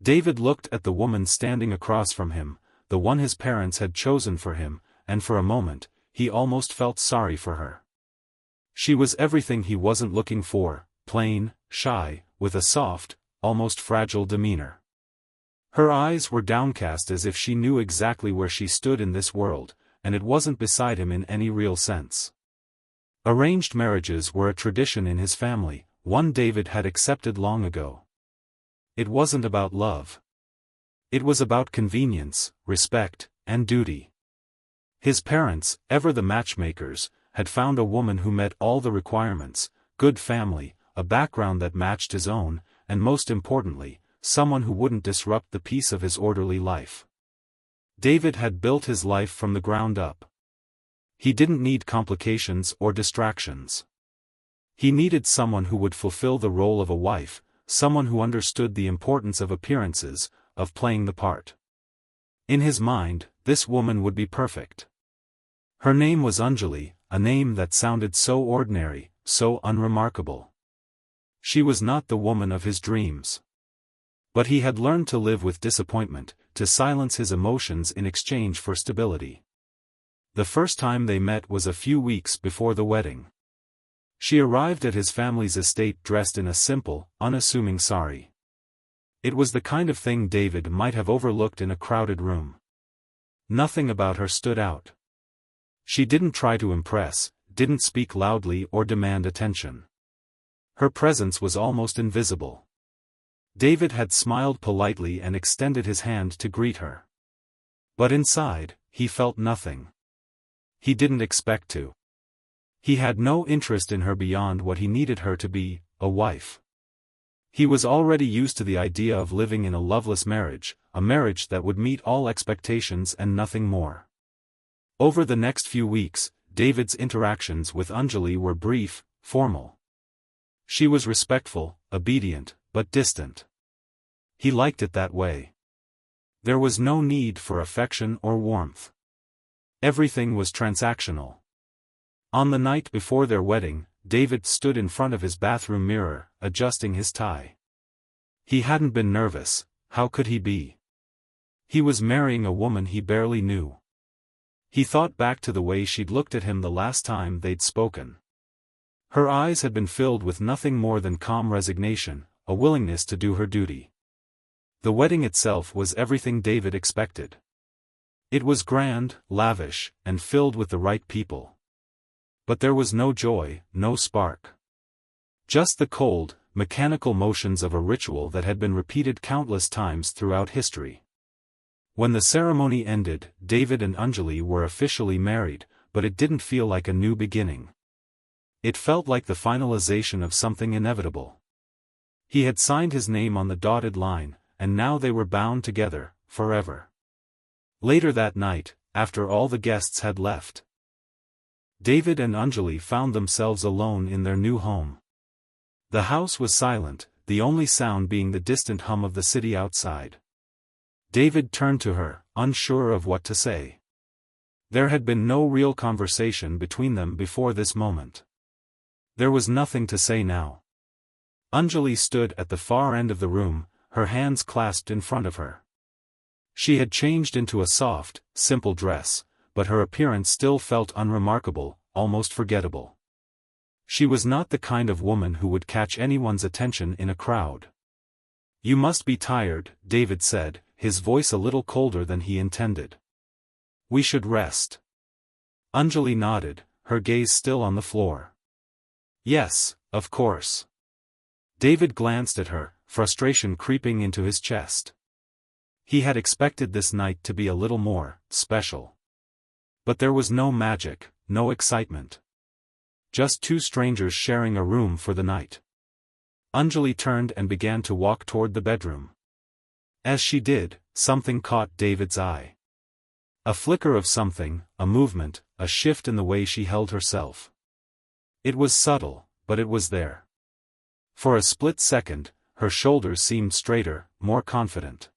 David looked at the woman standing across from him, the one his parents had chosen for him, and for a moment, he almost felt sorry for her. She was everything he wasn't looking for, plain, shy, with a soft, almost fragile demeanor. Her eyes were downcast as if she knew exactly where she stood in this world, and it wasn't beside him in any real sense. Arranged marriages were a tradition in his family, one David had accepted long ago. It wasn't about love. It was about convenience, respect, and duty. His parents, ever the matchmakers, had found a woman who met all the requirements: good family, a background that matched his own, and most importantly, someone who wouldn't disrupt the peace of his orderly life. David had built his life from the ground up. He didn't need complications or distractions. He needed someone who would fulfill the role of a wife, someone who understood the importance of appearances, of playing the part. In his mind, this woman would be perfect. Her name was Anjali, a name that sounded so ordinary, so unremarkable. She was not the woman of his dreams. But he had learned to live with disappointment, to silence his emotions in exchange for stability. The first time they met was a few weeks before the wedding. She arrived at his family's estate dressed in a simple, unassuming sari. It was the kind of thing David might have overlooked in a crowded room. Nothing about her stood out. She didn't try to impress, didn't speak loudly or demand attention. Her presence was almost invisible. David had smiled politely and extended his hand to greet her. But inside, he felt nothing. He didn't expect to. He had no interest in her beyond what he needed her to be, a wife. He was already used to the idea of living in a loveless marriage, a marriage that would meet all expectations and nothing more. Over the next few weeks, David's interactions with Anjali were brief, formal. She was respectful, obedient, but distant. He liked it that way. There was no need for affection or warmth. Everything was transactional. On the night before their wedding, David stood in front of his bathroom mirror, adjusting his tie. He hadn't been nervous, how could he be? He was marrying a woman he barely knew. He thought back to the way she'd looked at him the last time they'd spoken. Her eyes had been filled with nothing more than calm resignation, a willingness to do her duty. The wedding itself was everything David expected. It was grand, lavish, and filled with the right people. But there was no joy, no spark. Just the cold, mechanical motions of a ritual that had been repeated countless times throughout history. When the ceremony ended, David and Anjali were officially married, but it didn't feel like a new beginning. It felt like the finalization of something inevitable. He had signed his name on the dotted line, and now they were bound together, forever. Later that night, after all the guests had left, David and Anjali found themselves alone in their new home. The house was silent, the only sound being the distant hum of the city outside. David turned to her, unsure of what to say. There had been no real conversation between them before this moment. There was nothing to say now. Anjali stood at the far end of the room, her hands clasped in front of her. She had changed into a soft, simple dress, but her appearance still felt unremarkable, almost forgettable. She was not the kind of woman who would catch anyone's attention in a crowd. "You must be tired," David said, his voice a little colder than he intended. "We should rest." Anjali nodded, her gaze still on the floor. "Yes, of course." David glanced at her, frustration creeping into his chest. He had expected this night to be a little more special. But there was no magic, no excitement. Just two strangers sharing a room for the night. Anjali turned and began to walk toward the bedroom. As she did, something caught David's eye. A flicker of something, a movement, a shift in the way she held herself. It was subtle, but it was there. For a split second, her shoulders seemed straighter, more confident.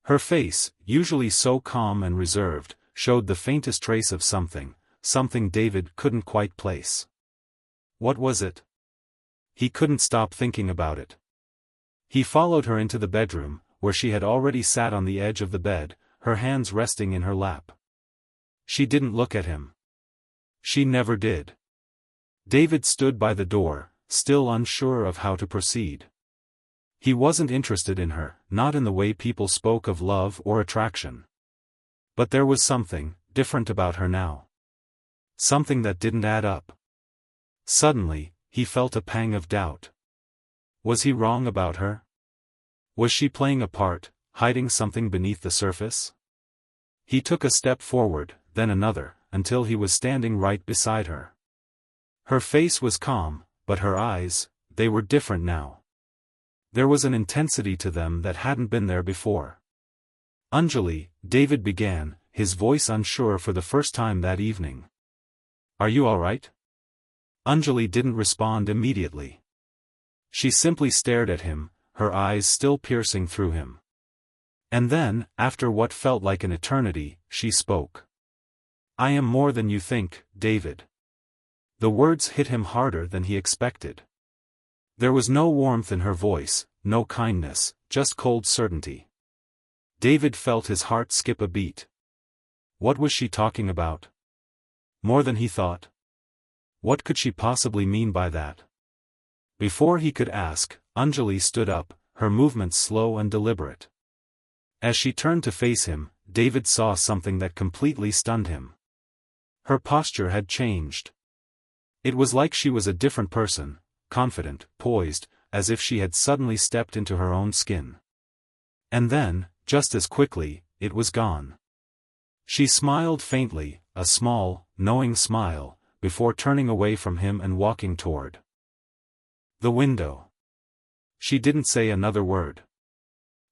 Her face, usually so calm and reserved, showed the faintest trace of something David couldn't quite place. What was it? He couldn't stop thinking about it. He followed her into the bedroom, where she had already sat on the edge of the bed, her hands resting in her lap. She didn't look at him. She never did. David stood by the door, still unsure of how to proceed. He wasn't interested in her, not in the way people spoke of love or attraction. But there was something different about her now. Something that didn't add up. Suddenly, he felt a pang of doubt. Was he wrong about her? Was she playing a part, hiding something beneath the surface? He took a step forward, then another, until he was standing right beside her. Her face was calm, but her eyes, they were different now. There was an intensity to them that hadn't been there before. "Anjali," David began, his voice unsure for the first time that evening. "Are you all right?" Anjali didn't respond immediately. She simply stared at him, her eyes still piercing through him. And then, after what felt like an eternity, she spoke. "I am more than you think, David." The words hit him harder than he expected. There was no warmth in her voice, no kindness, just cold certainty. David felt his heart skip a beat. What was she talking about? More than he thought? What could she possibly mean by that? Before he could ask, Anjali stood up, her movements slow and deliberate. As she turned to face him, David saw something that completely stunned him. Her posture had changed. It was like she was a different person, confident, poised, as if she had suddenly stepped into her own skin. And then, just as quickly, it was gone. She smiled faintly, a small, knowing smile, before turning away from him and walking toward the window. She didn't say another word.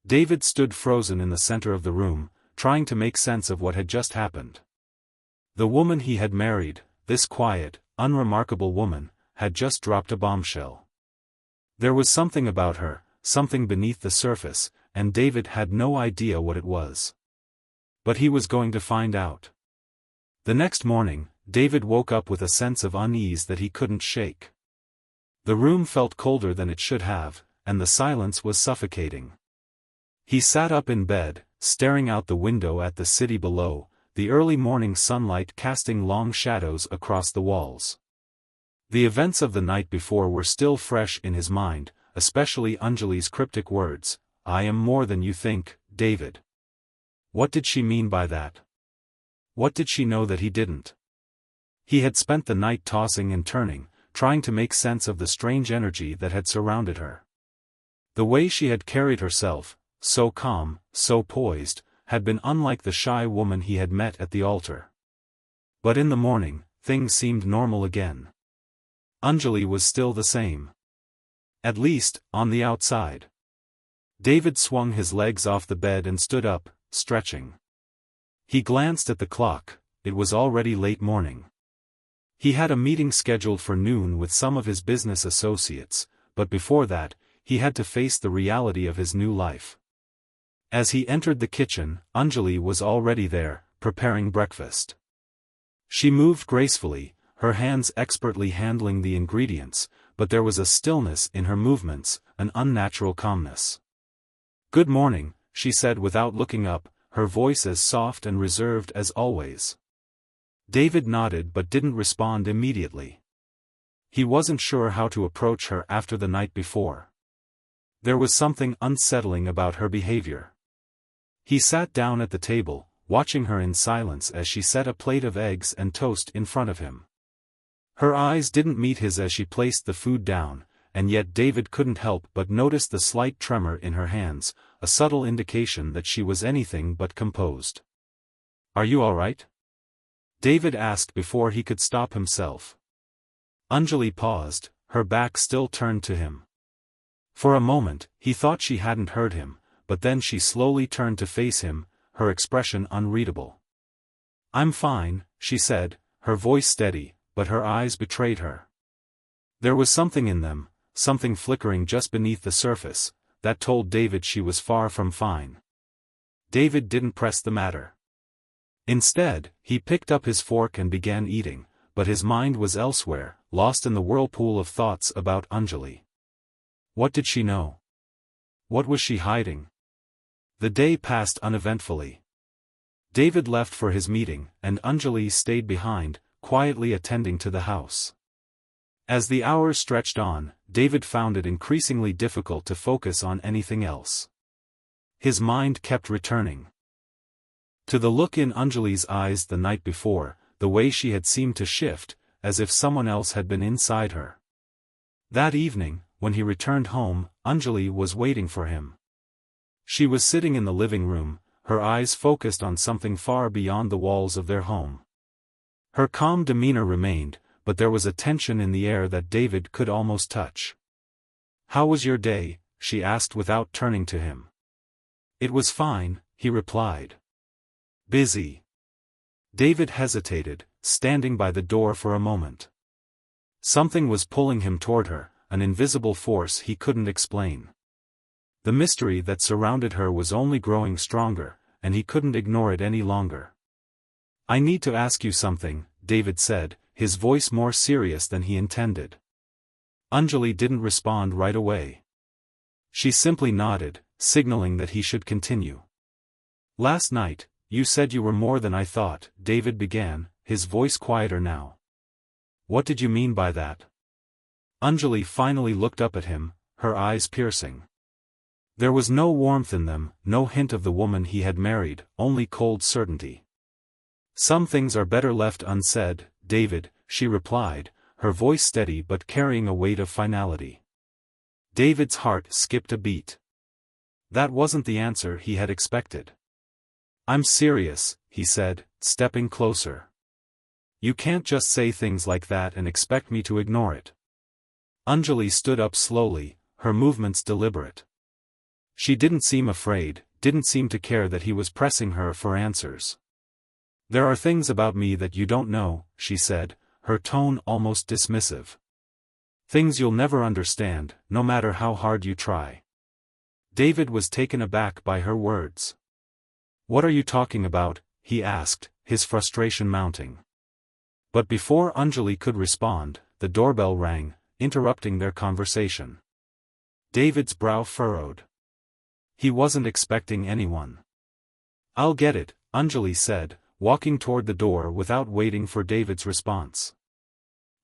David stood frozen in the center of the room, trying to make sense of what had just happened. The woman he had married, this quiet, unremarkable woman, had just dropped a bombshell. There was something about her, something beneath the surface, and David had no idea what it was. But he was going to find out. The next morning, David woke up with a sense of unease that he couldn't shake. The room felt colder than it should have, and the silence was suffocating. He sat up in bed, staring out the window at the city below, the early morning sunlight casting long shadows across the walls. The events of the night before were still fresh in his mind, especially Anjali's cryptic words, "I am more than you think, David." What did she mean by that? What did she know that he didn't? He had spent the night tossing and turning, trying to make sense of the strange energy that had surrounded her. The way she had carried herself, so calm, so poised, had been unlike the shy woman he had met at the altar. But in the morning, things seemed normal again. Anjali was still the same. At least, on the outside. David swung his legs off the bed and stood up, stretching. He glanced at the clock, it was already late morning. He had a meeting scheduled for noon with some of his business associates, but before that, he had to face the reality of his new life. As he entered the kitchen, Anjali was already there, preparing breakfast. She moved gracefully, her hands expertly handling the ingredients, but there was a stillness in her movements, an unnatural calmness. "Good morning," she said without looking up, her voice as soft and reserved as always. David nodded but didn't respond immediately. He wasn't sure how to approach her after the night before. There was something unsettling about her behavior. He sat down at the table, watching her in silence as she set a plate of eggs and toast in front of him. Her eyes didn't meet his as she placed the food down, and yet David couldn't help but notice the slight tremor in her hands, a subtle indication that she was anything but composed. "Are you all right?" David asked before he could stop himself. Anjali paused, her back still turned to him. For a moment, he thought she hadn't heard him, but then she slowly turned to face him, her expression unreadable. "I'm fine," she said, her voice steady, but her eyes betrayed her. There was something in them, something flickering just beneath the surface, that told David she was far from fine. David didn't press the matter. Instead, he picked up his fork and began eating, but his mind was elsewhere, lost in the whirlpool of thoughts about Anjali. What did she know? What was she hiding? The day passed uneventfully. David left for his meeting, and Anjali stayed behind, quietly attending to the house. As the hours stretched on, David found it increasingly difficult to focus on anything else. His mind kept returning to the look in Anjali's eyes the night before, the way she had seemed to shift, as if someone else had been inside her. That evening, when he returned home, Anjali was waiting for him. She was sitting in the living room, her eyes focused on something far beyond the walls of their home. Her calm demeanor remained, but there was a tension in the air that David could almost touch. "How was your day?" she asked without turning to him. "It was fine," he replied. "Busy?" David hesitated, standing by the door for a moment. Something was pulling him toward her, an invisible force he couldn't explain. The mystery that surrounded her was only growing stronger, and he couldn't ignore it any longer. "I need to ask you something," David said, his voice more serious than he intended. Anjali didn't respond right away. She simply nodded, signaling that he should continue. "Last night, you said you were more than I thought," David began, his voice quieter now. "What did you mean by that?" Anjali finally looked up at him, her eyes piercing. There was no warmth in them, no hint of the woman he had married, only cold certainty. "Some things are better left unsaid, David," she replied, her voice steady but carrying a weight of finality. David's heart skipped a beat. That wasn't the answer he had expected. "I'm serious," he said, stepping closer. "You can't just say things like that and expect me to ignore it." Anjali stood up slowly, her movements deliberate. She didn't seem afraid, didn't seem to care that he was pressing her for answers. "There are things about me that you don't know," she said, her tone almost dismissive. "Things you'll never understand, no matter how hard you try." David was taken aback by her words. "What are you talking about?" he asked, his frustration mounting. But before Anjali could respond, the doorbell rang, interrupting their conversation. David's brow furrowed. He wasn't expecting anyone. "I'll get it," Anjali said, walking toward the door without waiting for David's response.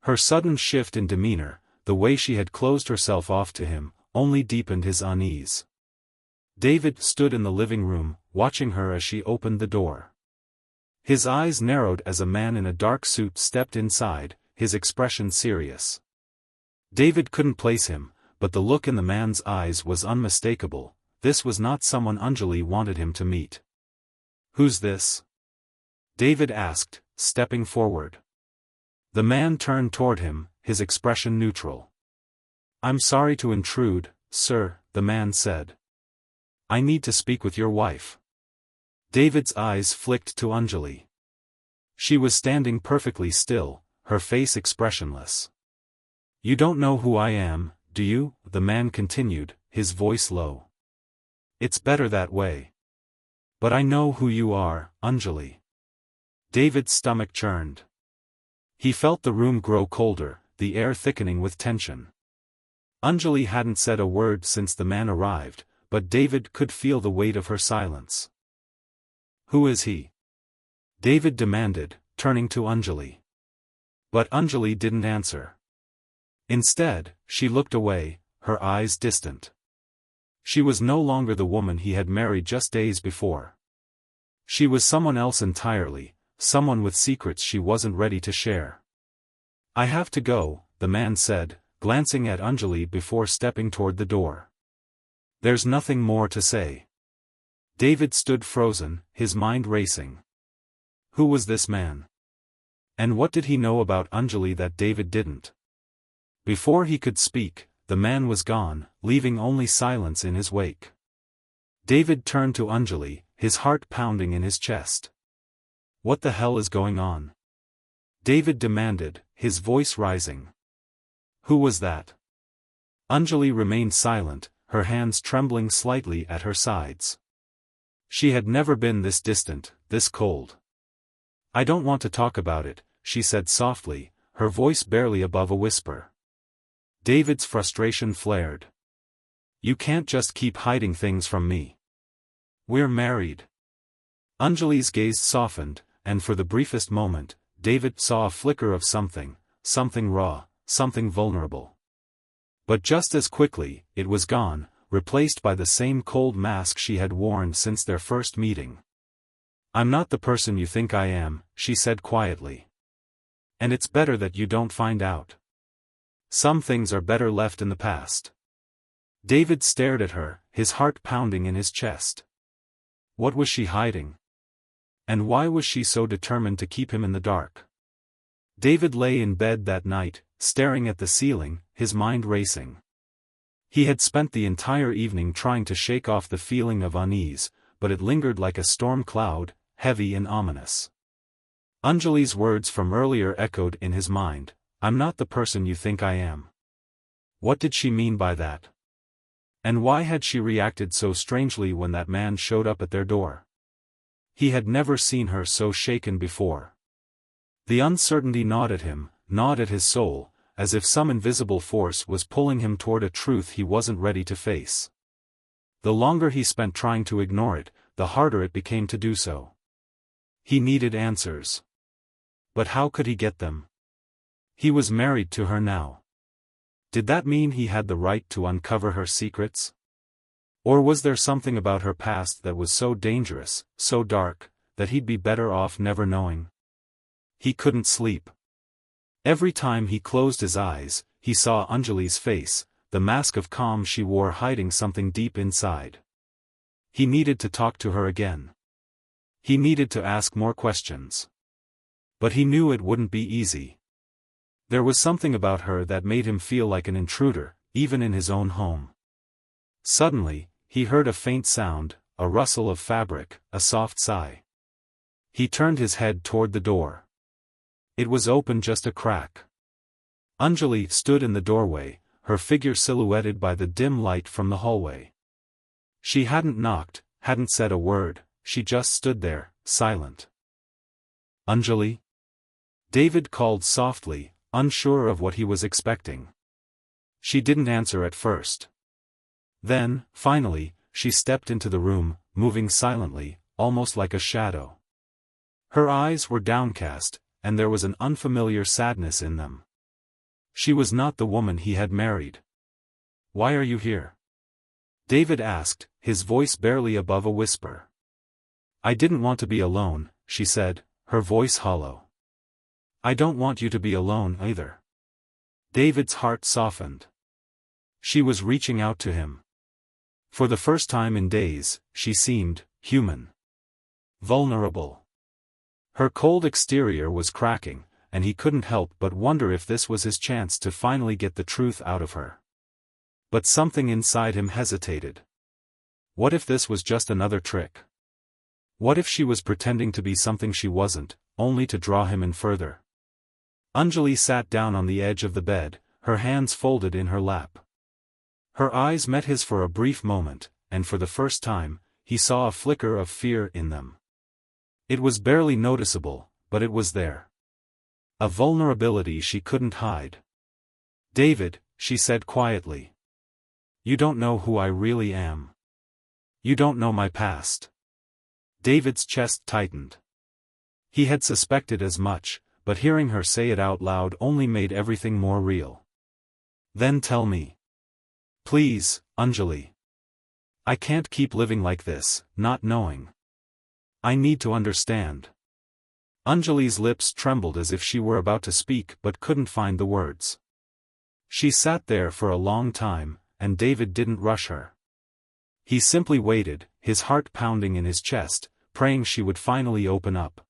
Her sudden shift in demeanor, the way she had closed herself off to him, only deepened his unease. David stood in the living room, watching her as she opened the door. His eyes narrowed as a man in a dark suit stepped inside, his expression serious. David couldn't place him, but the look in the man's eyes was unmistakable. This was not someone Anjali wanted him to meet. "Who's this?" David asked, stepping forward. The man turned toward him, his expression neutral. "I'm sorry to intrude, sir," the man said. "I need to speak with your wife." David's eyes flicked to Anjali. She was standing perfectly still, her face expressionless. "You don't know who I am, do you?" the man continued, his voice low. "It's better that way. But I know who you are, Anjali." David's stomach churned. He felt the room grow colder, the air thickening with tension. Anjali hadn't said a word since the man arrived, but David could feel the weight of her silence. "Who is he?" David demanded, turning to Anjali. But Anjali didn't answer. Instead, she looked away, her eyes distant. She was no longer the woman he had married just days before. She was someone else entirely, someone with secrets she wasn't ready to share. "I have to go," the man said, glancing at Anjali before stepping toward the door. "There's nothing more to say." David stood frozen, his mind racing. Who was this man? And what did he know about Anjali that David didn't? Before he could speak, the man was gone, leaving only silence in his wake. David turned to Anjali, his heart pounding in his chest. "What the hell is going on?" David demanded, his voice rising. "Who was that?" Anjali remained silent, her hands trembling slightly at her sides. She had never been this distant, this cold. "I don't want to talk about it," she said softly, her voice barely above a whisper. David's frustration flared. "You can't just keep hiding things from me. We're married. Anjali's gaze softened, and for the briefest moment, David saw a flicker of something raw, something vulnerable. But just as quickly, it was gone, replaced by the same cold mask she had worn since their first meeting. "I'm not the person you think I am," she said quietly. "And it's better that you don't find out. Some things are better left in the past." David stared at her, his heart pounding in his chest. What was she hiding? And why was she so determined to keep him in the dark? David lay in bed that night, staring at the ceiling, his mind racing. He had spent the entire evening trying to shake off the feeling of unease, but it lingered like a storm cloud, heavy and ominous. Anjali's words from earlier echoed in his mind, "I'm not the person you think I am." What did she mean by that? And why had she reacted so strangely when that man showed up at their door? He had never seen her so shaken before. The uncertainty gnawed at him, gnawed at his soul, as if some invisible force was pulling him toward a truth he wasn't ready to face. The longer he spent trying to ignore it, the harder it became to do so. He needed answers. But how could he get them? He was married to her now. Did that mean he had the right to uncover her secrets? Or was there something about her past that was so dangerous, so dark, that he'd be better off never knowing? He couldn't sleep. Every time he closed his eyes, he saw Anjali's face, the mask of calm she wore hiding something deep inside. He needed to talk to her again. He needed to ask more questions. But he knew it wouldn't be easy. There was something about her that made him feel like an intruder, even in his own home. Suddenly, he heard a faint sound, a rustle of fabric, a soft sigh. He turned his head toward the door. It was open just a crack. Anjali stood in the doorway, her figure silhouetted by the dim light from the hallway. She hadn't knocked, hadn't said a word, she just stood there, silent. "Anjali?" David called softly, unsure of what he was expecting. She didn't answer at first. Then, finally, she stepped into the room, moving silently, almost like a shadow. Her eyes were downcast, and there was an unfamiliar sadness in them. She was not the woman he had married. "Why are you here?" David asked, his voice barely above a whisper. "I didn't want to be alone," she said, her voice hollow. "I don't want you to be alone either." David's heart softened. She was reaching out to him. For the first time in days, she seemed human. Vulnerable. Her cold exterior was cracking, and he couldn't help but wonder if this was his chance to finally get the truth out of her. But something inside him hesitated. What if this was just another trick? What if she was pretending to be something she wasn't, only to draw him in further? Anjali sat down on the edge of the bed, her hands folded in her lap. Her eyes met his for a brief moment, and for the first time, he saw a flicker of fear in them. It was barely noticeable, but it was there. A vulnerability she couldn't hide. "David," she said quietly. "You don't know who I really am. You don't know my past." David's chest tightened. He had suspected as much, but hearing her say it out loud only made everything more real. "Then tell me. Please, Anjali. I can't keep living like this, not knowing. I need to understand." Anjali's lips trembled as if she were about to speak but couldn't find the words. She sat there for a long time, and David didn't rush her. He simply waited, his heart pounding in his chest, praying she would finally open up.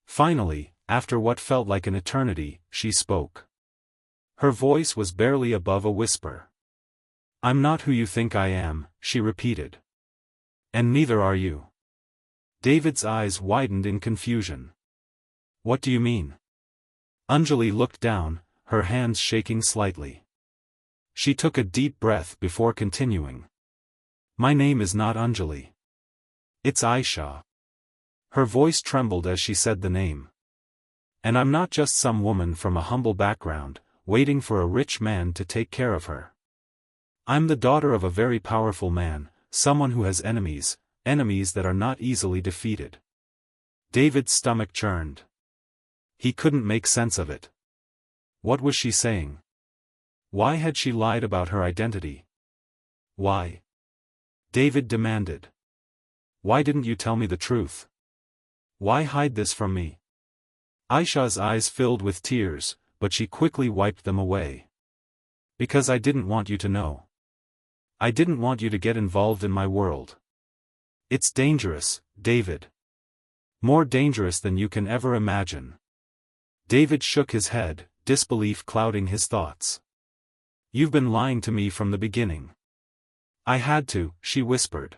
Finally, after what felt like an eternity, she spoke. Her voice was barely above a whisper. "I'm not who you think I am," she repeated. "And neither are you." David's eyes widened in confusion. "What do you mean?" Anjali looked down, her hands shaking slightly. She took a deep breath before continuing. "My name is not Anjali. It's Aisha." Her voice trembled as she said the name. "And I'm not just some woman from a humble background, waiting for a rich man to take care of her. I'm the daughter of a very powerful man, someone who has enemies, enemies that are not easily defeated. David's stomach churned. He couldn't make sense of it. What was she saying? Why had she lied about her identity? Why? David demanded. Why didn't you tell me the truth? Why hide this from me? Aisha's eyes filled with tears, but she quickly wiped them away. Because I didn't want you to know. I didn't want you to get involved in my world. It's dangerous, David. More dangerous than you can ever imagine. David shook his head, disbelief clouding his thoughts. You've been lying to me from the beginning. I had to, she whispered.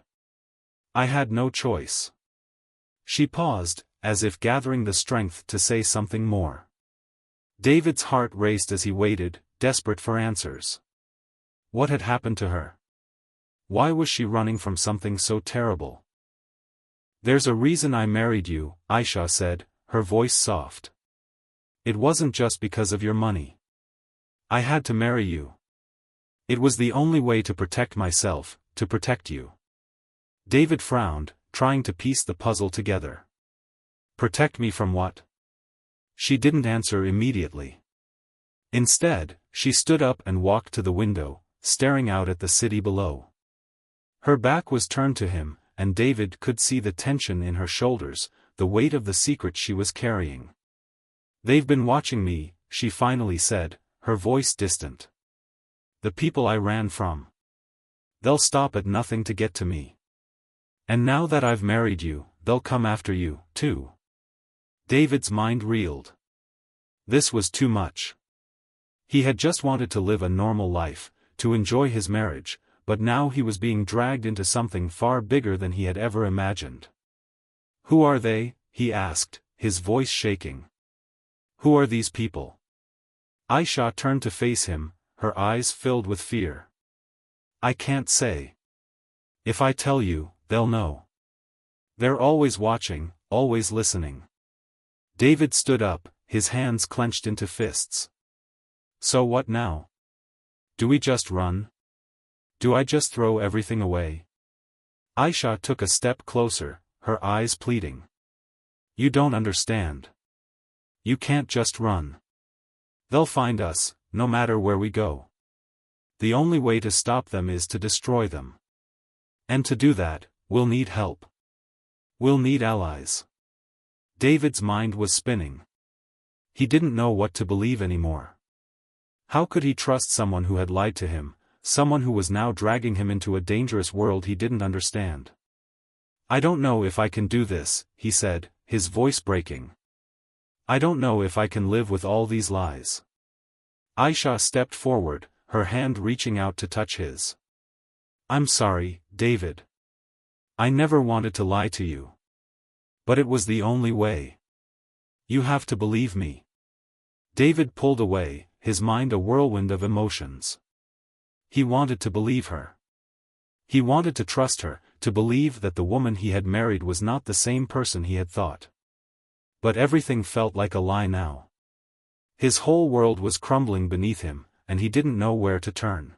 I had no choice. She paused, as if gathering the strength to say something more. David's heart raced as he waited, desperate for answers. What had happened to her? Why was she running from something so terrible? There's a reason I married you, Aisha said, her voice soft. It wasn't just because of your money. I had to marry you. It was the only way to protect myself, to protect you. David frowned, trying to piece the puzzle together. Protect me from what? She didn't answer immediately. Instead, she stood up and walked to the window, staring out at the city below. Her back was turned to him, and David could see the tension in her shoulders, the weight of the secret she was carrying. They've been watching me, she finally said, her voice distant. The people I ran from. They'll stop at nothing to get to me. And now that I've married you, they'll come after you, too. David's mind reeled. This was too much. He had just wanted to live a normal life, to enjoy his marriage, but now he was being dragged into something far bigger than he had ever imagined. Who are they? He asked, his voice shaking. Who are these people? Aisha turned to face him, her eyes filled with fear. I can't say. If I tell you, they'll know. They're always watching, always listening. David stood up, his hands clenched into fists. So what now? Do we just run? Do I just throw everything away? Aisha took a step closer, her eyes pleading. You don't understand. You can't just run. They'll find us, no matter where we go. The only way to stop them is to destroy them. And to do that, we'll need help. We'll need allies. David's mind was spinning. He didn't know what to believe anymore. How could he trust someone who had lied to him, someone who was now dragging him into a dangerous world he didn't understand? I don't know if I can do this, he said, his voice breaking. I don't know if I can live with all these lies. Aisha stepped forward, her hand reaching out to touch his. I'm sorry, David. I never wanted to lie to you. But it was the only way. You have to believe me. David pulled away, his mind a whirlwind of emotions. He wanted to believe her. He wanted to trust her, to believe that the woman he had married was not the same person he had thought. But everything felt like a lie now. His whole world was crumbling beneath him, and he didn't know where to turn.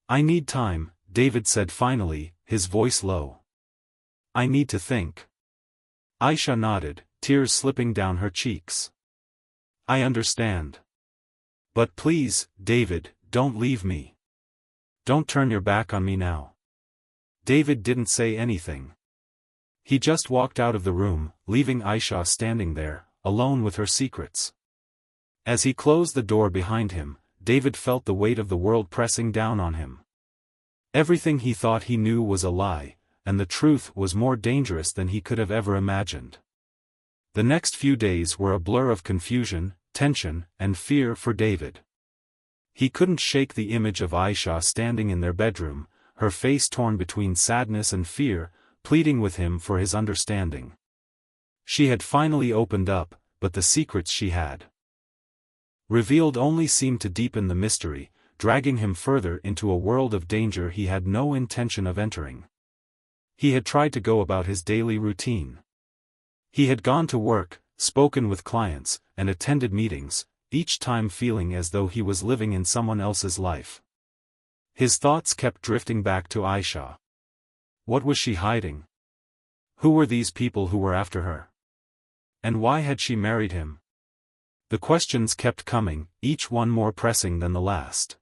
I need time, David said finally, his voice low. I need to think. Aisha nodded, tears slipping down her cheeks. I understand. But please, David, don't leave me. Don't turn your back on me now. David didn't say anything. He just walked out of the room, leaving Aisha standing there, alone with her secrets. As he closed the door behind him, David felt the weight of the world pressing down on him. Everything he thought he knew was a lie, and the truth was more dangerous than he could have ever imagined. The next few days were a blur of confusion, tension, and fear for David. He couldn't shake the image of Aisha standing in their bedroom, her face torn between sadness and fear, pleading with him for his understanding. She had finally opened up, but the secrets she had revealed only seemed to deepen the mystery, dragging him further into a world of danger he had no intention of entering. He had tried to go about his daily routine. He had gone to work, spoken with clients, and attended meetings, each time feeling as though he was living in someone else's life. His thoughts kept drifting back to Aisha. What was she hiding? Who were these people who were after her? And why had she married him? The questions kept coming, each one more pressing than the last.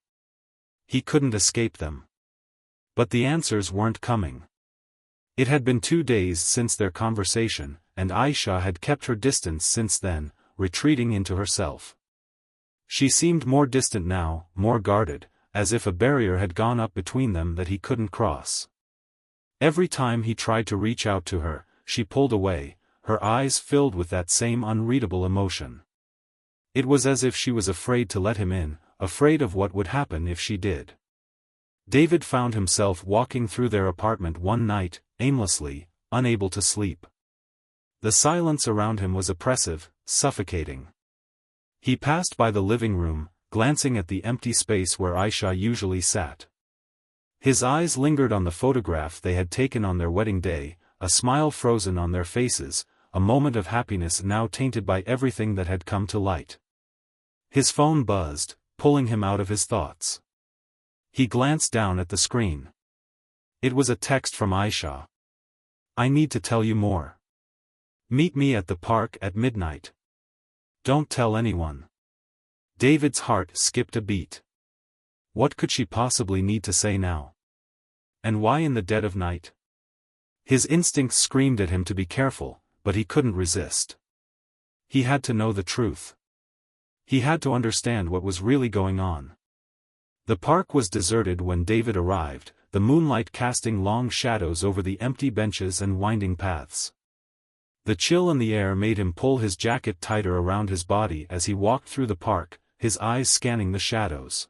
He couldn't escape them. But the answers weren't coming. It had been 2 days since their conversation, and Aisha had kept her distance since then, retreating into herself. She seemed more distant now, more guarded, as if a barrier had gone up between them that he couldn't cross. Every time he tried to reach out to her, she pulled away, her eyes filled with that same unreadable emotion. It was as if she was afraid to let him in, afraid of what would happen if she did. David found himself walking through their apartment one night, aimlessly, unable to sleep. The silence around him was oppressive, suffocating. He passed by the living room, glancing at the empty space where Aisha usually sat. His eyes lingered on the photograph they had taken on their wedding day, a smile frozen on their faces, a moment of happiness now tainted by everything that had come to light. His phone buzzed, pulling him out of his thoughts. He glanced down at the screen. It was a text from Aisha. "I need to tell you more. Meet me at the park at midnight. Don't tell anyone." David's heart skipped a beat. What could she possibly need to say now? And why in the dead of night? His instincts screamed at him to be careful, but he couldn't resist. He had to know the truth. He had to understand what was really going on. The park was deserted when David arrived, the moonlight casting long shadows over the empty benches and winding paths. The chill in the air made him pull his jacket tighter around his body as he walked through the park, his eyes scanning the shadows.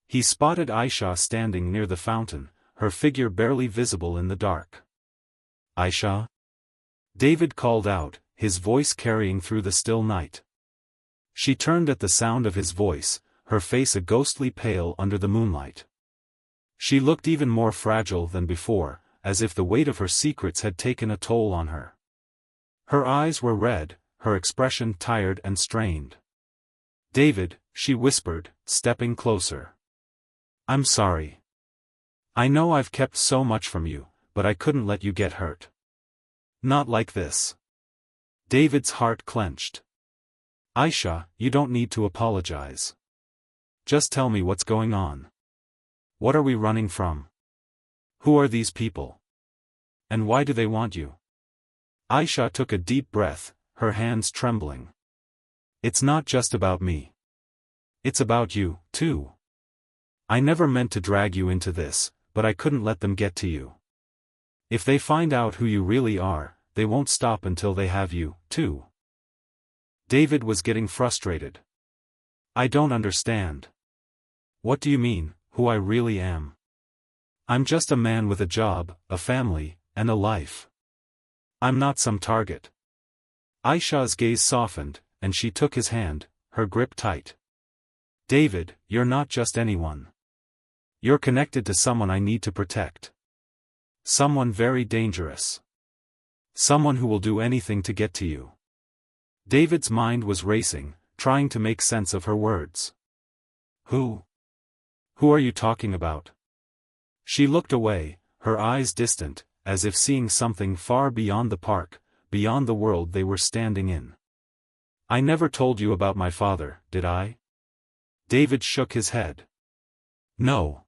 He spotted Aisha standing near the fountain, her figure barely visible in the dark. "Aisha?" David called out, his voice carrying through the still night. She turned at the sound of his voice, her face a ghostly pale under the moonlight. She looked even more fragile than before, as if the weight of her secrets had taken a toll on her. Her eyes were red, her expression tired and strained. "David," she whispered, stepping closer. "I'm sorry. I know I've kept so much from you, but I couldn't let you get hurt. Not like this." David's heart clenched. "Aisha, you don't need to apologize. Just tell me what's going on. What are we running from? Who are these people? And why do they want you?" Aisha took a deep breath, her hands trembling. "It's not just about me. It's about you, too. I never meant to drag you into this, but I couldn't let them get to you. If they find out who you really are, they won't stop until they have you, too." David was getting frustrated. "I don't understand. What do you mean, who I really am? I'm just a man with a job, a family, and a life. I'm not some target." Aisha's gaze softened, and she took his hand, her grip tight. "David, you're not just anyone. You're connected to someone I need to protect. Someone very dangerous. Someone who will do anything to get to you." David's mind was racing, trying to make sense of her words. "Who? Who are you talking about?" She looked away, her eyes distant, as if seeing something far beyond the park, beyond the world they were standing in. "I never told you about my father, did I?" David shook his head. "No.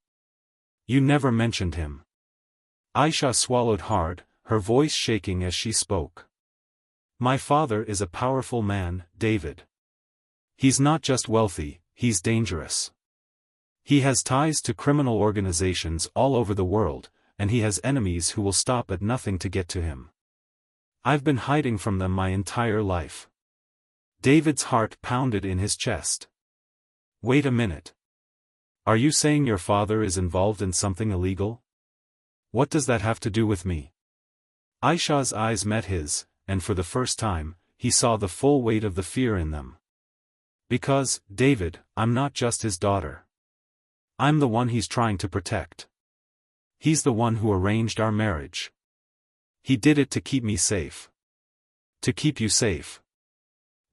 You never mentioned him." Aisha swallowed hard, her voice shaking as she spoke. "My father is a powerful man, David. He's not just wealthy, he's dangerous. He has ties to criminal organizations all over the world, and he has enemies who will stop at nothing to get to him. I've been hiding from them my entire life." David's heart pounded in his chest. "Wait a minute. Are you saying your father is involved in something illegal? What does that have to do with me?" Aisha's eyes met his, and for the first time, he saw the full weight of the fear in them. "Because, David, I'm not just his daughter. I'm the one he's trying to protect. He's the one who arranged our marriage. He did it to keep me safe. To keep you safe."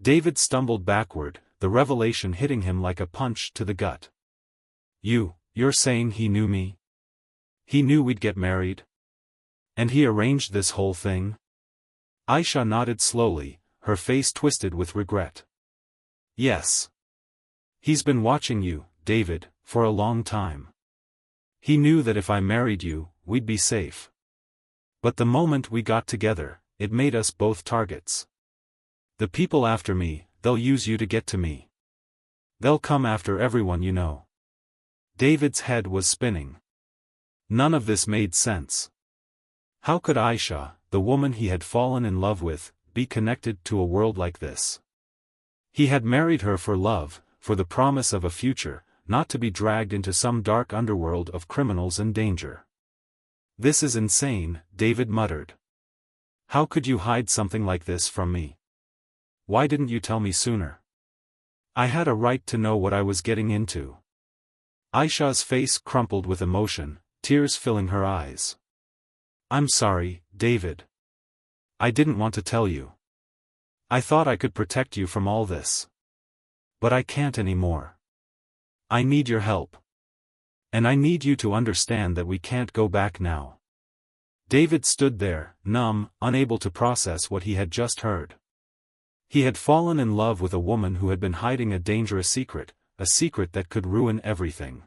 David stumbled backward, the revelation hitting him like a punch to the gut. You're saying he knew me? He knew we'd get married?" And he arranged this whole thing? Aisha nodded slowly, her face twisted with regret. Yes. He's been watching you, David, for a long time. He knew that if I married you, we'd be safe. But the moment we got together, it made us both targets. The people after me, they'll use you to get to me. They'll come after everyone you know. David's head was spinning. None of this made sense. How could Aisha, the woman he had fallen in love with, be connected to a world like this? He had married her for love, for the promise of a future, not to be dragged into some dark underworld of criminals and danger. This is insane, David muttered. How could you hide something like this from me? Why didn't you tell me sooner? I had a right to know what I was getting into. Aisha's face crumpled with emotion, tears filling her eyes. I'm sorry, David. I didn't want to tell you. I thought I could protect you from all this. But I can't anymore. I need your help. And I need you to understand that we can't go back now. David stood there, numb, unable to process what he had just heard. He had fallen in love with a woman who had been hiding a dangerous secret, a secret that could ruin everything.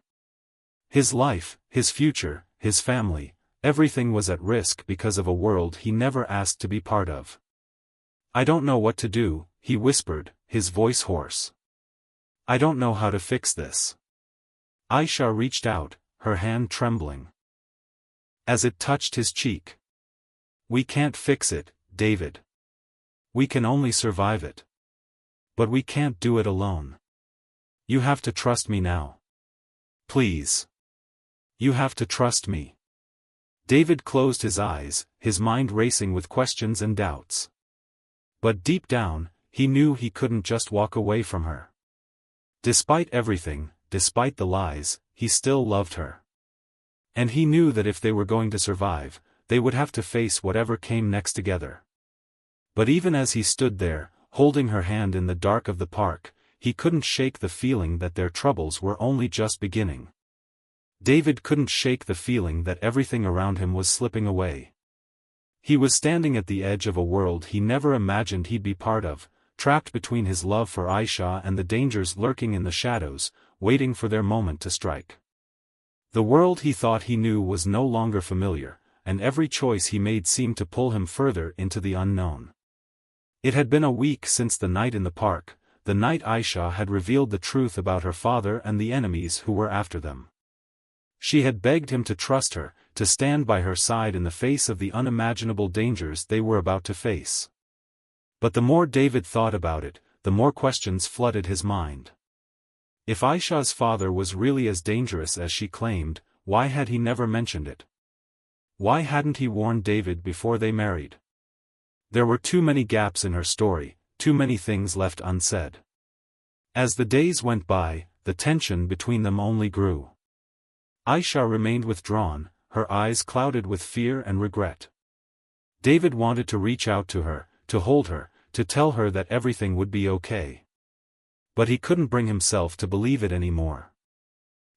His life, his future, his family, everything was at risk because of a world he never asked to be part of. I don't know what to do, he whispered, his voice hoarse. I don't know how to fix this. Aisha reached out, her hand trembling. As it touched his cheek. We can't fix it, David. We can only survive it. But we can't do it alone. You have to trust me now. Please. You have to trust me. David closed his eyes, his mind racing with questions and doubts. But deep down, he knew he couldn't just walk away from her. Despite everything, despite the lies, he still loved her. And he knew that if they were going to survive, they would have to face whatever came next together. But even as he stood there, holding her hand in the dark of the park, he couldn't shake the feeling that their troubles were only just beginning. David couldn't shake the feeling that everything around him was slipping away. He was standing at the edge of a world he never imagined he'd be part of, trapped between his love for Aisha and the dangers lurking in the shadows, waiting for their moment to strike. The world he thought he knew was no longer familiar, and every choice he made seemed to pull him further into the unknown. It had been a week since the night in the park, the night Aisha had revealed the truth about her father and the enemies who were after them. She had begged him to trust her, to stand by her side in the face of the unimaginable dangers they were about to face. But the more David thought about it, the more questions flooded his mind. If Aisha's father was really as dangerous as she claimed, why had he never mentioned it? Why hadn't he warned David before they married? There were too many gaps in her story, too many things left unsaid. As the days went by, the tension between them only grew. Aisha remained withdrawn, her eyes clouded with fear and regret. David wanted to reach out to her, to hold her, to tell her that everything would be okay. But he couldn't bring himself to believe it anymore.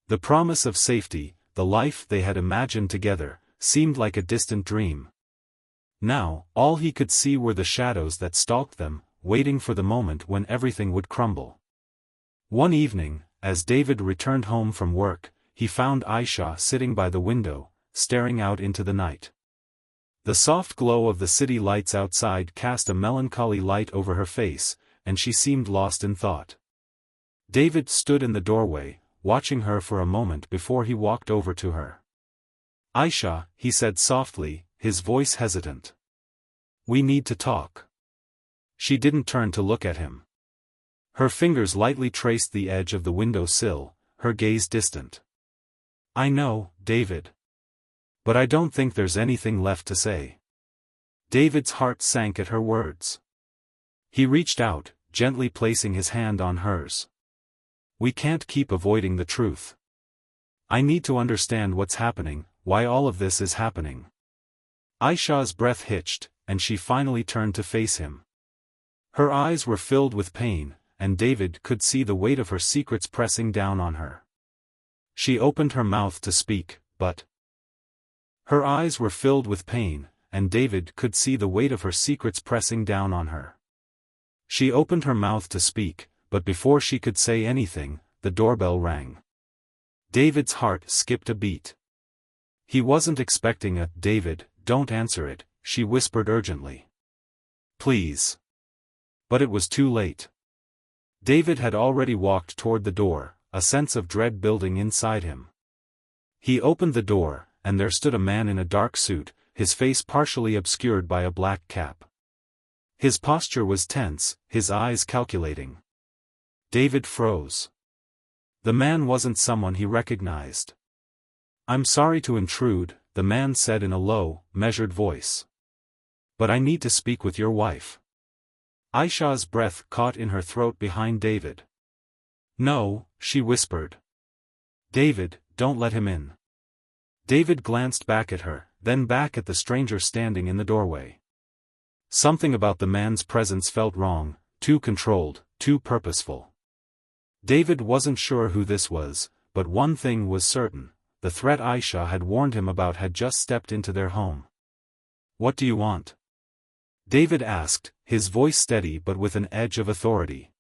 The promise of safety, the life they had imagined together, seemed like a distant dream. Now, all he could see were the shadows that stalked them, waiting for the moment when everything would crumble. One evening, as David returned home from work, he found Aisha sitting by the window, staring out into the night. The soft glow of the city lights outside cast a melancholy light over her face, and she seemed lost in thought. David stood in the doorway, watching her for a moment before he walked over to her. Aisha, he said softly, his voice hesitant. We need to talk. She didn't turn to look at him. Her fingers lightly traced the edge of the window sill, her gaze distant. I know, David. But I don't think there's anything left to say. David's heart sank at her words. He reached out, gently placing his hand on hers. We can't keep avoiding the truth. I need to understand what's happening, why all of this is happening. Aisha's breath hitched, and she finally turned to face him. Her eyes were filled with pain, and David could see the weight of her secrets pressing down on her. She opened her mouth to speak, but Her eyes were filled with pain, and David could see the weight of her secrets pressing down on her. She opened her mouth to speak, but before she could say anything, the doorbell rang. David's heart skipped a beat. He wasn't expecting a "David, don't answer it," she whispered urgently. "Please." But it was too late. David had already walked toward the door, a sense of dread building inside him. He opened the door, and there stood a man in a dark suit, his face partially obscured by a black cap. His posture was tense, his eyes calculating. David froze. The man wasn't someone he recognized. "I'm sorry to intrude," the man said in a low, measured voice. "But I need to speak with your wife." Aisha's breath caught in her throat behind David. "No," she whispered. "David, don't let him in." David glanced back at her, then back at the stranger standing in the doorway. Something about the man's presence felt wrong, too controlled, too purposeful. David wasn't sure who this was, but one thing was certain: the threat Aisha had warned him about had just stepped into their home. "What do you want?" David asked, his voice steady but with an edge of authority.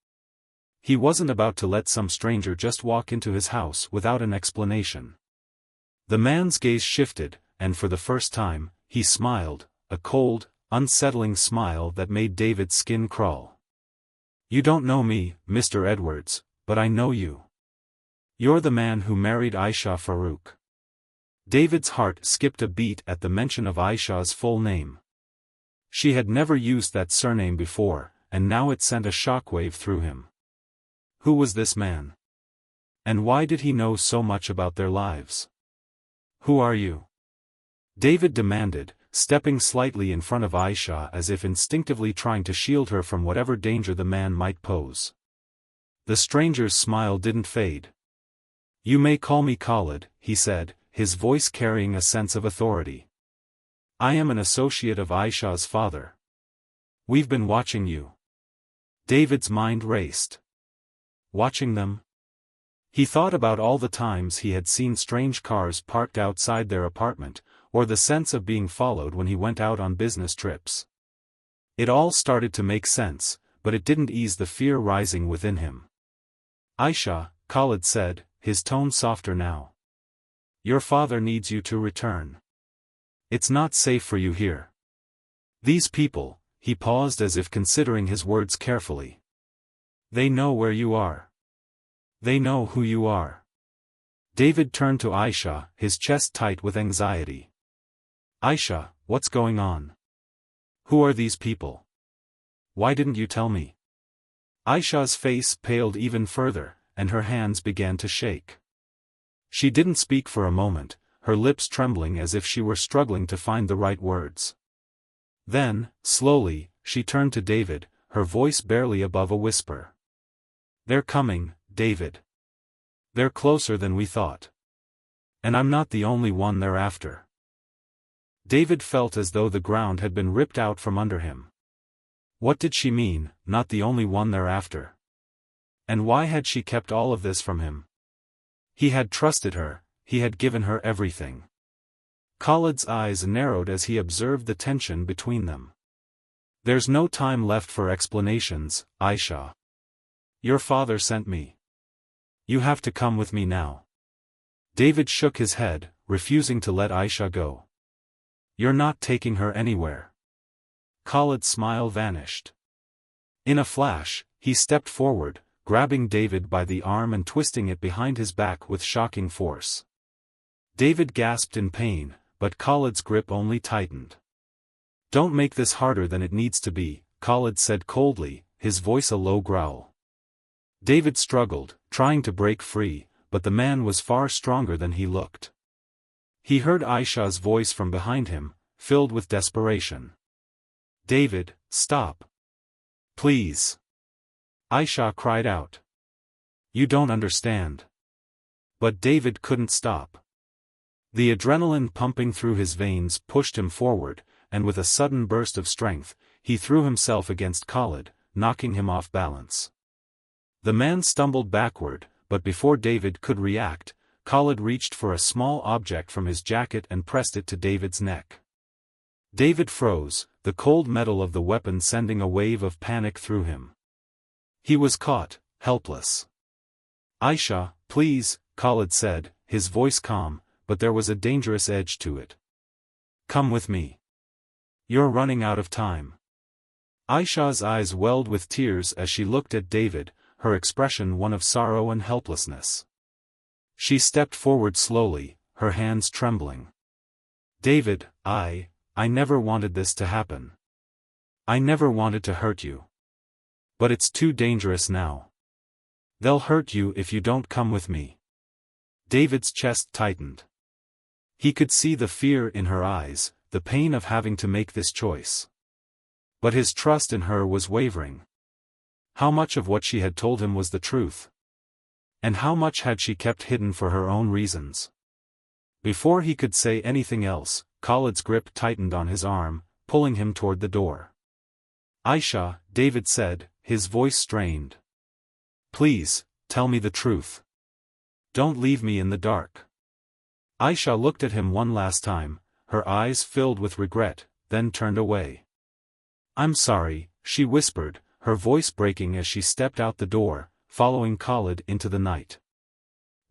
He wasn't about to let some stranger just walk into his house without an explanation. The man's gaze shifted, and for the first time, he smiled, a cold, unsettling smile that made David's skin crawl. "You don't know me, Mr. Edwards, but I know you. You're the man who married Aisha Farouk." David's heart skipped a beat at the mention of Aisha's full name. She had never used that surname before, and now it sent a shockwave through him. Who was this man? And why did he know so much about their lives? "Who are you?" David demanded, stepping slightly in front of Aisha as if instinctively trying to shield her from whatever danger the man might pose. The stranger's smile didn't fade. "You may call me Khalid," he said, his voice carrying a sense of authority. "I am an associate of Aisha's father. We've been watching you." David's mind raced. Watching them? He thought about all the times he had seen strange cars parked outside their apartment, or the sense of being followed when he went out on business trips. It all started to make sense, but it didn't ease the fear rising within him. "Aisha," Khalid said, his tone softer now. "Your father needs you to return. It's not safe for you here. These people," he paused as if considering his words carefully. "They know where you are. They know who you are." David turned to Aisha, his chest tight with anxiety. "Aisha, what's going on? Who are these people? Why didn't you tell me?" Aisha's face paled even further, and her hands began to shake. She didn't speak for a moment, her lips trembling as if she were struggling to find the right words. Then, slowly, she turned to David, her voice barely above a whisper. "They're coming, David. They're closer than we thought. And I'm not the only one they're after." David felt as though the ground had been ripped out from under him. What did she mean, not the only one they're after? And why had she kept all of this from him? He had trusted her, he had given her everything. Khalid's eyes narrowed as he observed the tension between them. "There's no time left for explanations, Aisha. Your father sent me. You have to come with me now." David shook his head, refusing to let Aisha go. "You're not taking her anywhere." Khalid's smile vanished. In a flash, he stepped forward, grabbing David by the arm and twisting it behind his back with shocking force. David gasped in pain, but Khalid's grip only tightened. "Don't make this harder than it needs to be," Khalid said coldly, his voice a low growl. David struggled, trying to break free, but the man was far stronger than he looked. He heard Aisha's voice from behind him, filled with desperation. "David, stop. Please." Aisha cried out. "You don't understand." But David couldn't stop. The adrenaline pumping through his veins pushed him forward, and with a sudden burst of strength, he threw himself against Khalid, knocking him off balance. The man stumbled backward, but before David could react, Khalid reached for a small object from his jacket and pressed it to David's neck. David froze, the cold metal of the weapon sending a wave of panic through him. He was caught, helpless. "Aisha, please," Khalid said, his voice calm, but there was a dangerous edge to it. "Come with me. You're running out of time." Aisha's eyes welled with tears as she looked at David, her expression one of sorrow and helplessness. She stepped forward slowly, her hands trembling. "David, I never wanted this to happen. I never wanted to hurt you. But it's too dangerous now. They'll hurt you if you don't come with me." David's chest tightened. He could see the fear in her eyes, the pain of having to make this choice. But his trust in her was wavering. How much of what she had told him was the truth? And how much had she kept hidden for her own reasons? Before he could say anything else, Khalid's grip tightened on his arm, pulling him toward the door. "Aisha," David said, his voice strained. "Please, tell me the truth. Don't leave me in the dark." Aisha looked at him one last time, her eyes filled with regret, then turned away. "I'm sorry," she whispered, her voice breaking as she stepped out the door, following Khalid into the night.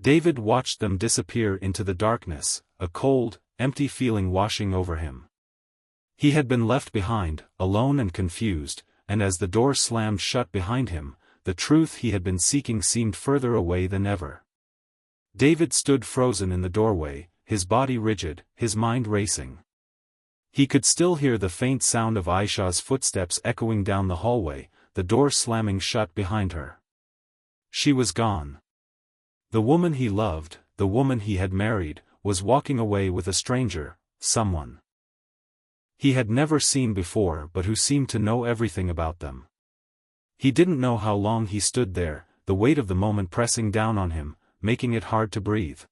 David watched them disappear into the darkness, a cold, empty feeling washing over him. He had been left behind, alone and confused, and as the door slammed shut behind him, the truth he had been seeking seemed further away than ever. David stood frozen in the doorway, his body rigid, his mind racing. He could still hear the faint sound of Aisha's footsteps echoing down the hallway, the door slamming shut behind her. She was gone. The woman he loved, the woman he had married, was walking away with a stranger, someone he had never seen before but who seemed to know everything about them. He didn't know how long he stood there, the weight of the moment pressing down on him, making it hard to breathe.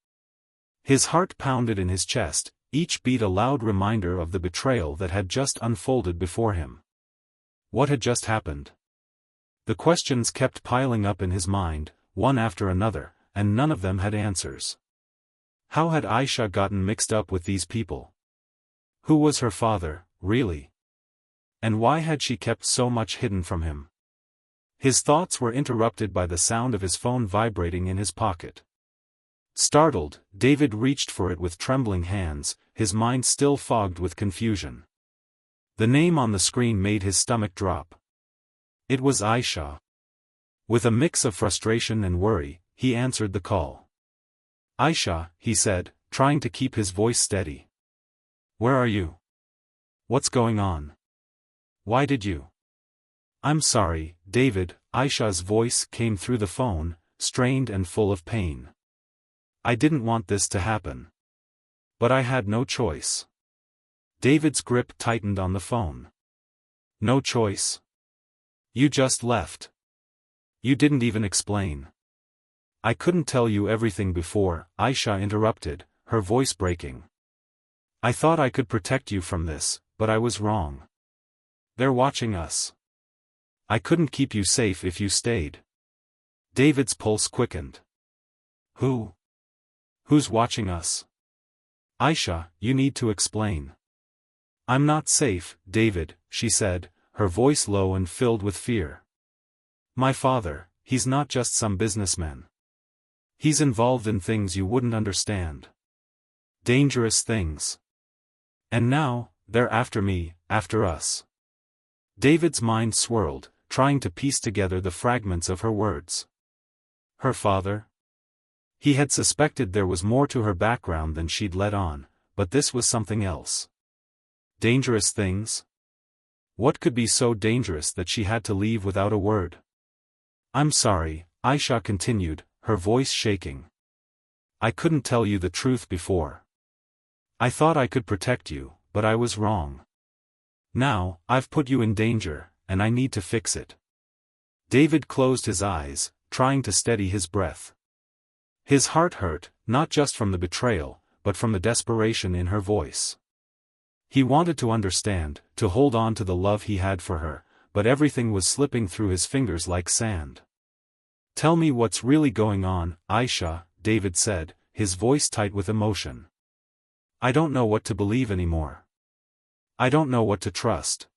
His heart pounded in his chest, each beat a loud reminder of the betrayal that had just unfolded before him. What had just happened? The questions kept piling up in his mind, one after another, and none of them had answers. How had Aisha gotten mixed up with these people? Who was her father, really? And why had she kept so much hidden from him? His thoughts were interrupted by the sound of his phone vibrating in his pocket. Startled, David reached for it with trembling hands, his mind still fogged with confusion. The name on the screen made his stomach drop. It was Aisha. With a mix of frustration and worry, he answered the call. "Aisha," he said, trying to keep his voice steady. "Where are you? What's going on? Why did you?" "I'm sorry, David," Aisha's voice came through the phone, strained and full of pain. "I didn't want this to happen. But I had no choice." David's grip tightened on the phone. "No choice? You just left. You didn't even explain." "I couldn't tell you everything before," Aisha interrupted, her voice breaking. "I thought I could protect you from this, but I was wrong. They're watching us. I couldn't keep you safe if you stayed." David's pulse quickened. "Who? Who's watching us?" "Aisha, you need to explain." "I'm not safe, David," she said, her voice low and filled with fear. "My father, he's not just some businessman. He's involved in things you wouldn't understand. Dangerous things. And now, they're after me, after us." David's mind swirled, trying to piece together the fragments of her words. Her father? He had suspected there was more to her background than she'd let on, but this was something else. Dangerous things? What could be so dangerous that she had to leave without a word? "I'm sorry," Aisha continued, her voice shaking. "I couldn't tell you the truth before. I thought I could protect you, but I was wrong. Now, I've put you in danger, and I need to fix it." David closed his eyes, trying to steady his breath. His heart hurt, not just from the betrayal, but from the desperation in her voice. He wanted to understand, to hold on to the love he had for her, but everything was slipping through his fingers like sand. "Tell me what's really going on, Aisha," David said, his voice tight with emotion. I don't know what to believe anymore. I don't know what to trust.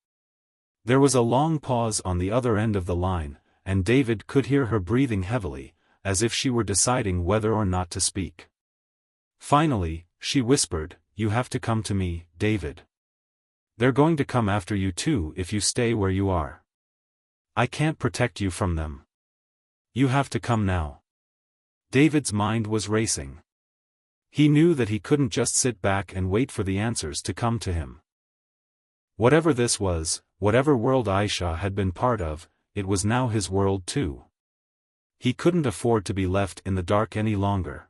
There was a long pause on the other end of the line, and David could hear her breathing heavily, as if she were deciding whether or not to speak. Finally, she whispered, "You have to come to me, David. They're going to come after you too if you stay where you are. I can't protect you from them. You have to come now." David's mind was racing. He knew that he couldn't just sit back and wait for the answers to come to him. Whatever this was, whatever world Aisha had been part of, it was now his world too. He couldn't afford to be left in the dark any longer.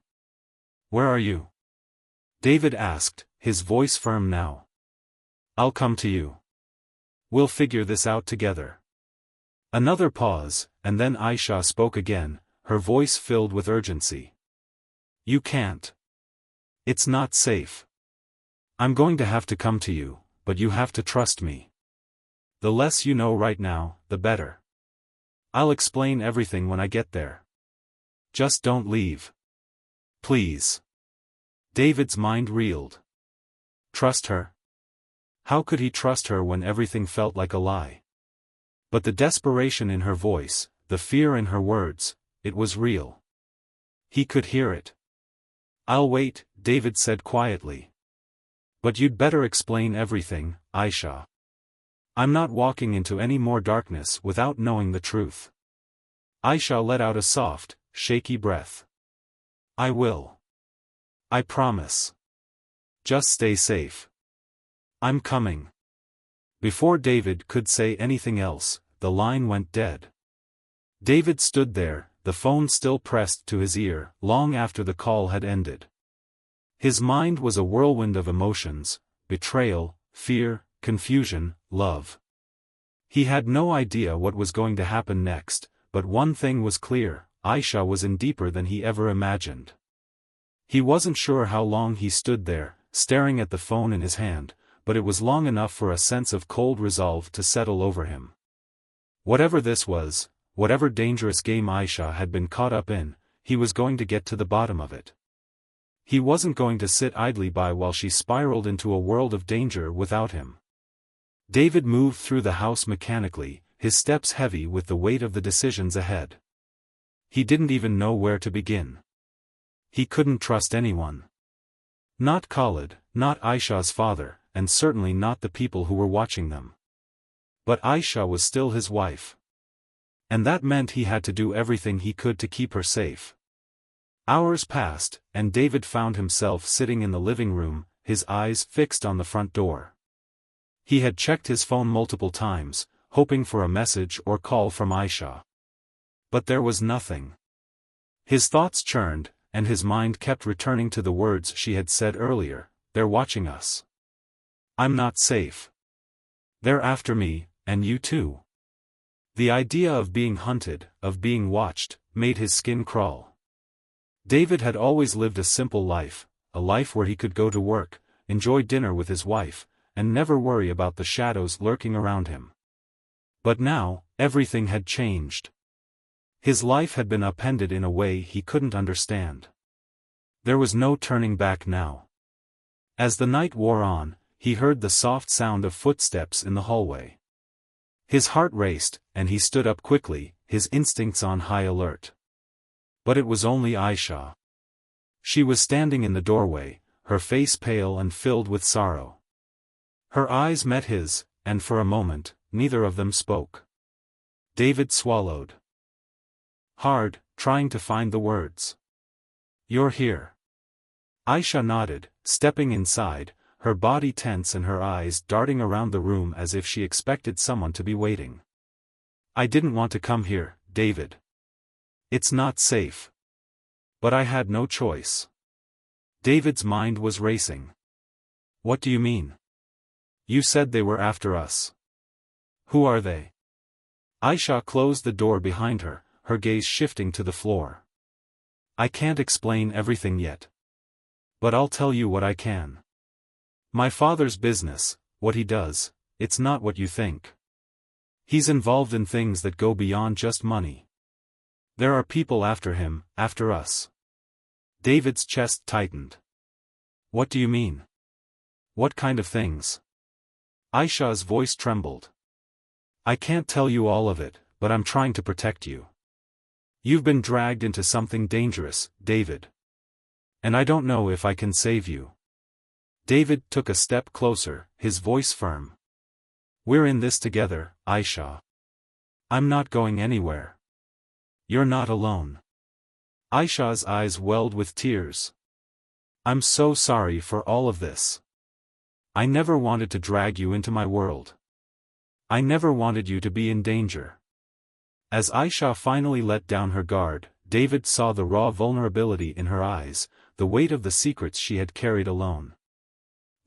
"Where are you?" David asked, his voice firm now. "I'll come to you. We'll figure this out together." Another pause, and then Aisha spoke again, her voice filled with urgency. "You can't. It's not safe. I'm going to have to come to you, but you have to trust me. The less you know right now, the better. I'll explain everything when I get there. Just don't leave. Please." David's mind reeled. Trust her? How could he trust her when everything felt like a lie? But the desperation in her voice, the fear in her words, it was real. He could hear it. "I'll wait," David said quietly. "But you'd better explain everything, Aisha. I'm not walking into any more darkness without knowing the truth." Aisha let out a soft, shaky breath. "I will. I promise. Just stay safe. I'm coming." Before David could say anything else, the line went dead. David stood there, the phone still pressed to his ear, long after the call had ended. His mind was a whirlwind of emotions: betrayal, fear, confusion, love. He had no idea what was going to happen next, but one thing was clear: Aisha was in deeper than he ever imagined. He wasn't sure how long he stood there, staring at the phone in his hand, but it was long enough for a sense of cold resolve to settle over him. Whatever this was, whatever dangerous game Aisha had been caught up in, he was going to get to the bottom of it. He wasn't going to sit idly by while she spiraled into a world of danger without him. David moved through the house mechanically, his steps heavy with the weight of the decisions ahead. He didn't even know where to begin. He couldn't trust anyone. Not Khalid, not Aisha's father, and certainly not the people who were watching them. But Aisha was still his wife. And that meant he had to do everything he could to keep her safe. Hours passed, and David found himself sitting in the living room, his eyes fixed on the front door. He had checked his phone multiple times, hoping for a message or call from Aisha. But there was nothing. His thoughts churned, and his mind kept returning to the words she had said earlier: "They're watching us. I'm not safe. They're after me, and you too." The idea of being hunted, of being watched, made his skin crawl. David had always lived a simple life, a life where he could go to work, enjoy dinner with his wife, and never worry about the shadows lurking around him. But now, everything had changed. His life had been upended in a way he couldn't understand. There was no turning back now. As the night wore on, he heard the soft sound of footsteps in the hallway. His heart raced, and he stood up quickly, his instincts on high alert. But it was only Aisha. She was standing in the doorway, her face pale and filled with sorrow. Her eyes met his, and for a moment, neither of them spoke. David swallowed hard, trying to find the words. "You're here." Aisha nodded, stepping inside, her body tense and her eyes darting around the room as if she expected someone to be waiting. "I didn't want to come here, David. It's not safe. But I had no choice." David's mind was racing. "What do you mean? You said they were after us. Who are they?" Aisha closed the door behind her, her gaze shifting to the floor. "I can't explain everything yet. But I'll tell you what I can. My father's business, what he does, it's not what you think. He's involved in things that go beyond just money. There are people after him, after us. David's chest tightened. What do you mean? What kind of things? Aisha's voice trembled. I can't tell you all of it, but I'm trying to protect you. You've been dragged into something dangerous, David. And I don't know if I can save you. David took a step closer, his voice firm. We're in this together, Aisha. I'm not going anywhere. You're not alone. Aisha's eyes welled with tears. I'm so sorry for all of this. I never wanted to drag you into my world. I never wanted you to be in danger. As Aisha finally let down her guard, David saw the raw vulnerability in her eyes, the weight of the secrets she had carried alone.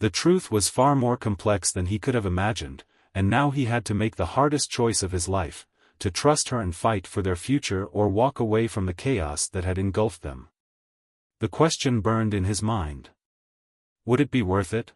The truth was far more complex than he could have imagined, and now he had to make the hardest choice of his life, to trust her and fight for their future or walk away from the chaos that had engulfed them. The question burned in his mind. Would it be worth it?